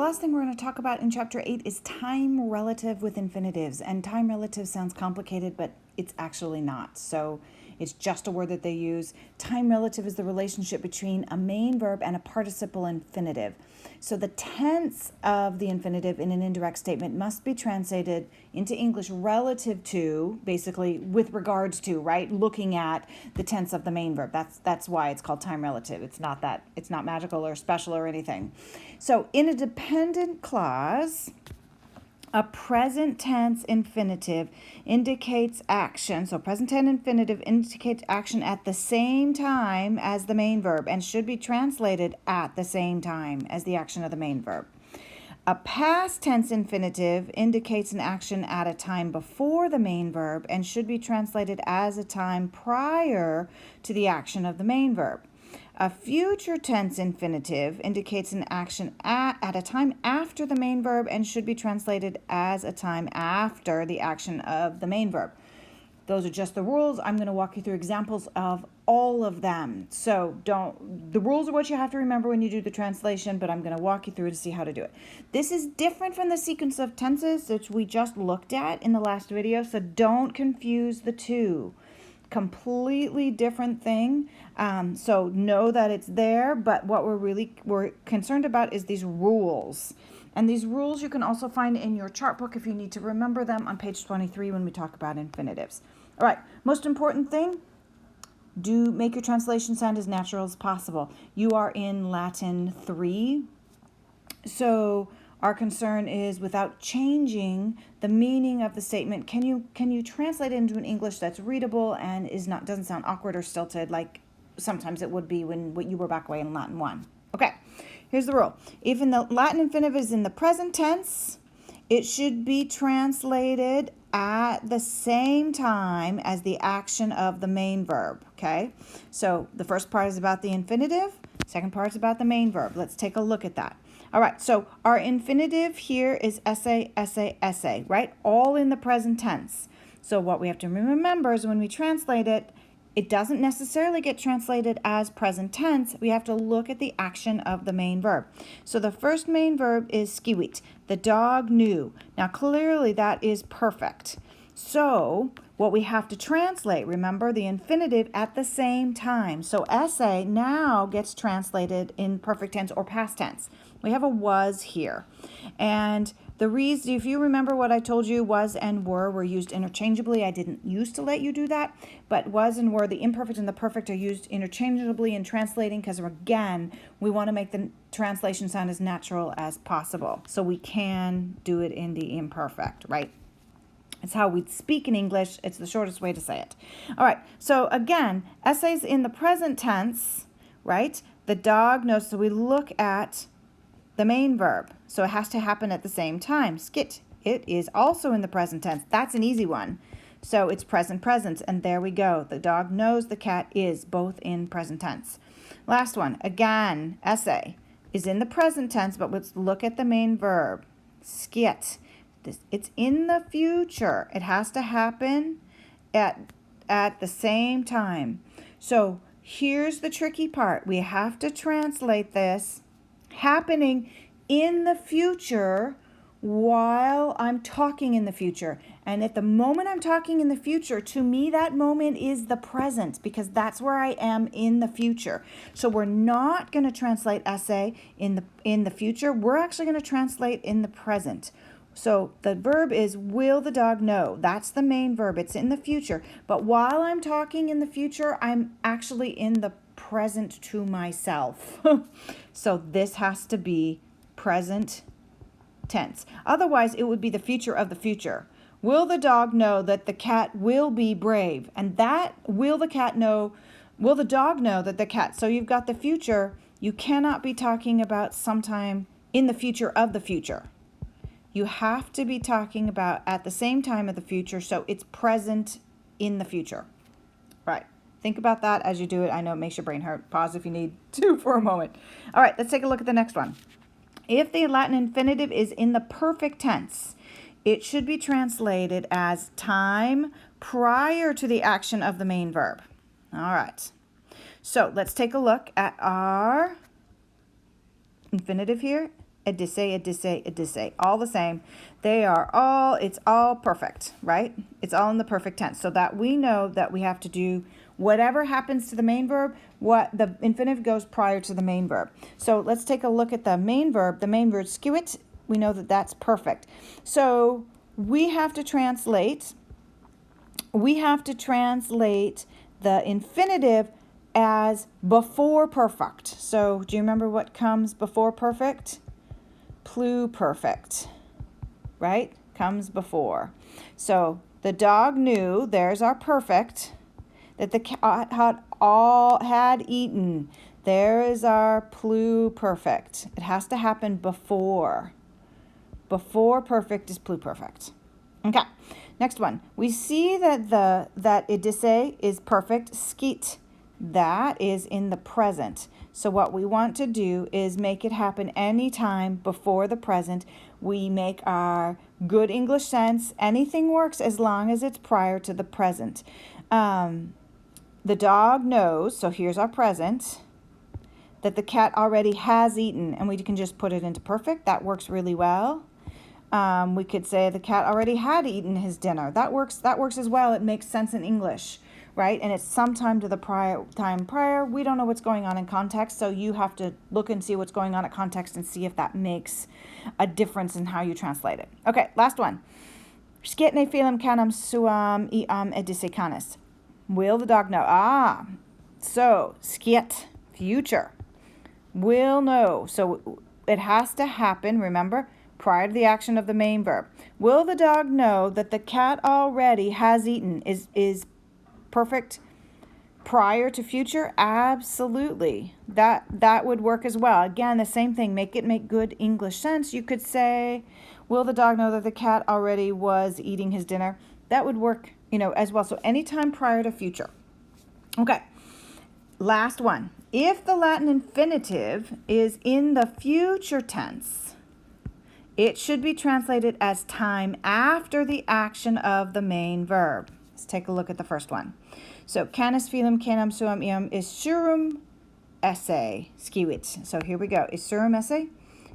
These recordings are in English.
last thing we're going to talk about in Chapter 8 is time relative with infinitives. And time relative sounds complicated, but it's actually not. So it's just a word that they use. Time relative is the relationship between a main verb and a participle infinitive. So the tense of the infinitive in an indirect statement must be translated into English relative to, basically with regards to, right? Looking at the tense of the main verb. That's why it's called time relative. It's not magical or special or anything. So in a dependent clause, a present tense infinitive indicates action. So present tense infinitive indicates action at the same time as the main verb and should be translated at the same time as the action of the main verb. A past tense infinitive indicates an action at a time before the main verb and should be translated as a time prior to the action of the main verb. A future tense infinitive indicates an action at a time after the main verb and should be translated as a time after the action of the main verb. Those are just the rules. I'm going to walk you through examples of all of them. So the rules are what you have to remember when you do the translation, but I'm going to walk you through to see how to do it. This is different from the sequence of tenses which we just looked at in the last video, so don't confuse the two. Completely different thing. So know that it's there, but what we're concerned about is these rules. And these rules you can also find in your chart book if you need to remember them on page 23 when we talk about infinitives. All right, most important thing, make your translation sound as natural as possible. You are in Latin 3, so our concern is without changing the meaning of the statement, can you translate it into an English that's readable and doesn't sound awkward or stilted like sometimes it would be when you were back away in Latin 1. Okay, here's the rule. If in the Latin infinitive is in the present tense, it should be translated at the same time as the action of the main verb, okay? So the first part is about the infinitive, second part is about the main verb. Let's take a look at that. All right, so our infinitive here is essay, essay, essay, right? All in the present tense. So what we have to remember is when we translate it, it doesn't necessarily get translated as present tense. We have to look at the action of the main verb. So the first main verb is skiwit. The dog knew. Now clearly that is perfect. So what we have to translate, remember the infinitive at the same time. So essay now gets translated in perfect tense or past tense. We have a was here. And the reason, if you remember what I told you, was and were used interchangeably. I didn't used to let you do that, but was and were, the imperfect and the perfect, are used interchangeably in translating because, again, we want to make the translation sound as natural as possible. So we can do it in the imperfect, right? It's how we speak in English. It's the shortest way to say it. All right, so again, essays in the present tense, right? The dog knows, so we look at the main verb. So it has to happen at the same time. Skit. It is also in the present tense. That's an easy one. So it's present presence, and there we go. The dog knows, the cat is, both in present tense. Last one, again, essay is in the present tense, but let's look at the main verb. Skit. It's in the future. It has to happen at the same time. So here's the tricky part. We have to translate this happening in the future while I'm talking in the future. And at the moment I'm talking in the future, to me that moment is the present because that's where I am in the future. So we're not going to translate essay in the future. We're actually going to translate in the present. So the verb is will the dog know. That's the main verb. It's in the future. But while I'm talking in the future, I'm actually in the present to myself. So this has to be present tense. Otherwise, it would be the future of the future. Will the dog know that the cat will be brave? And that will the dog know that the cat? So you've got the future. You cannot be talking about sometime in the future of the future. You have to be talking about at the same time of the future, so it's present in the future. Right. Think about that as you do it. I know it makes your brain hurt. Pause if you need to for a moment. All right, let's take a look at the next one. If the Latin infinitive is in the perfect tense, it should be translated as time prior to the action of the main verb. All right. So let's take a look at our infinitive here. edisse, all the same. It's all perfect, right? It's all in the perfect tense, so that we know that we have to do whatever happens to the main verb, what the infinitive goes prior to the main verb. So let's take a look at the main verb. The main verb, skewit, we know that that's perfect. So we have to translate the infinitive as before perfect. So do you remember what comes before perfect? Pluperfect, right? Comes before. So the dog knew, there's our perfect, that the cat had eaten. There is our pluperfect. It has to happen before. Before perfect is pluperfect. Okay, next one. We see that that edisse is perfect. Skit, that is in the present. So what we want to do is make it happen anytime before the present. We make our good English sense. Anything works as long as it's prior to the present. The dog knows, so here's our present, that the cat already has eaten, and we can just put it into perfect. That works really well. We could say the cat already had eaten his dinner. That works as well. It makes sense in English, right? And it's sometime to the time prior. We don't know what's going on in context, so you have to look and see what's going on at context and see if that makes a difference in how you translate it. Okay, last one. Skitne film canam suam iam edisse canis. Will the dog know? So skit, future. Will know. So it has to happen, remember, prior to the action of the main verb. Will the dog know that the cat already has eaten is perfect prior to future? Absolutely. That would work as well. Again, the same thing. Make good English sense. You could say, will the dog know that the cat already was eating his dinner? That would work, as well. So anytime prior to future. Okay. Last one. If the Latin infinitive is in the future tense, it should be translated as time after the action of the main verb. Let's take a look at the first one. So, canis filum canam suam iam isurum esse skewit. So here we go. Isurum esse,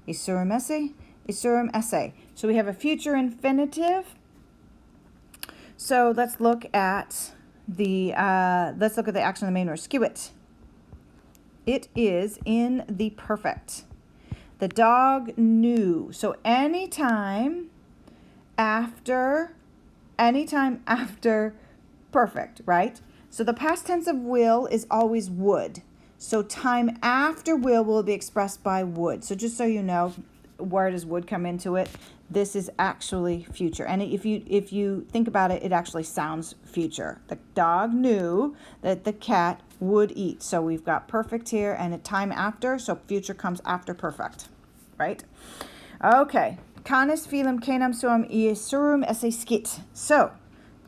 isurum esse, isurum esse. So we have a future infinitive. So let's look at the action of the main verb. Skewit. It is in the perfect. The dog knew. So anytime after perfect, right? So the past tense of will is always would. So time after will be expressed by would. So just so you know, where does would come into it? This is actually future. And if you think about it, it actually sounds future. The dog knew that the cat would eat. So we've got perfect here and a time after. So future comes after perfect, right? Okay. Canis filum canam suam isurum esse skit. So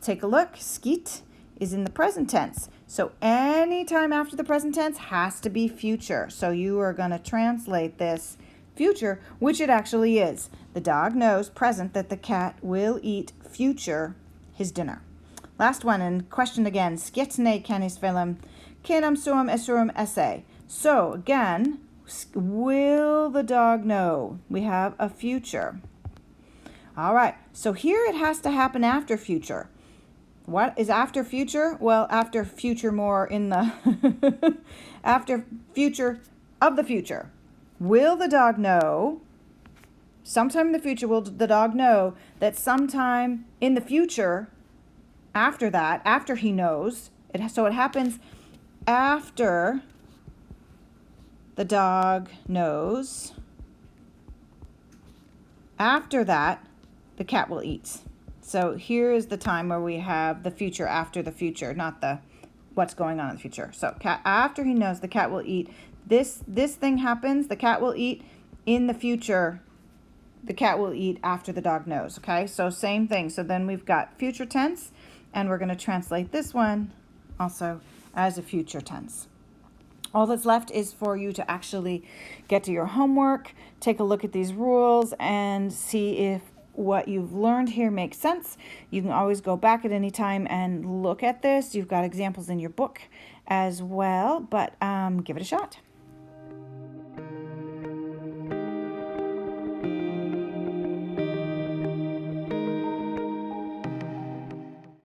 take a look. Skit is in the present tense. So any time after the present tense has to be future. So you are going to translate this future, which it actually is. The dog knows, present, that the cat will eat, future, his dinner. Last one, and question again. Skitne canis filum canam suam isurum esse. So again, will the dog know? We have a future. All right, so here it has to happen after future. What is after future? Well, after future more in the after future of the future. Will the dog know? Sometime in the future, will the dog know that sometime in the future, after that, after he knows, so it happens after the dog knows. After that, the cat will eat. So here is the time where we have the future after the future, not the what's going on in the future. So after he knows, the cat will eat. This thing happens, the cat will eat. In the future, the cat will eat after the dog knows, okay? So same thing. So then we've got future tense, and we're going to translate this one also as a future tense. All that's left is for you to actually get to your homework, take a look at these rules, and see if what you've learned here makes sense. You can always go back at any time and look at this. You've got examples in your book as well, but give it a shot.